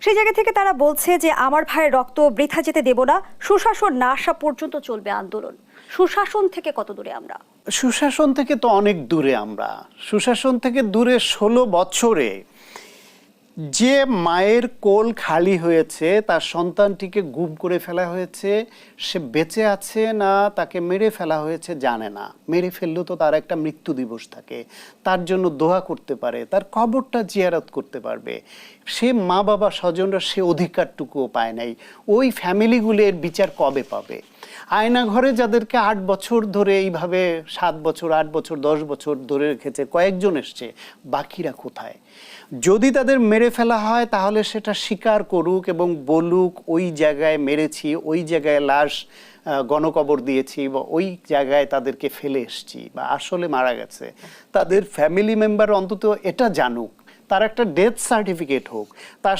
সেই জায়গা থেকে তারা বলছে যে আমার ভাইয়ের রক্ত বৃথা যেতে দেব না, সুশাসন না আসা পর্যন্ত চলবে আন্দোলন। সুশাসন থেকে কত দূরে আমরা? সুশাসন থেকে তো অনেক দূরে আমরা। সুশাসন থেকে দূরে 16 বছরে যে মায়ের কোল খালি হয়েছে, তার সন্তানটিকে গুম করে ফেলা হয়েছে, সে বেঁচে আছে না তাকে মেরে ফেলা হয়েছে জানে না। মেরে ফেললেও তো তার একটা মৃত্যু দিবস থাকে, তার জন্য দোয়া করতে পারে, তার কবরটা জিয়ারত করতে পারবে। সে মা বাবা স্বজনরা সে অধিকারটুকুও পায় নাই। ওই ফ্যামিলিগুলো এর বিচার কবে পাবে? আয়না ঘরে যাদেরকে 8 বছর ধরে এইভাবে 7 বছর 8 বছর 10 বছর ধরে রেখেছে, কয়েকজন এসছে, বাকিরা কোথায়? যদি তাদের মেরে ফেলা হয় তাহলে সেটা স্বীকার করুক এবং বলুক ওই জায়গায় মেরেছি, ওই জায়গায় লাশ গণকবর দিয়েছি, বা ওই জায়গায় তাদেরকে ফেলে এসছি, বা আসলে মারা গেছে। তাদের ফ্যামিলি মেম্বার অন্তত এটা জানুক, তার একটা ডেথ সার্টিফিকেট হোক, তার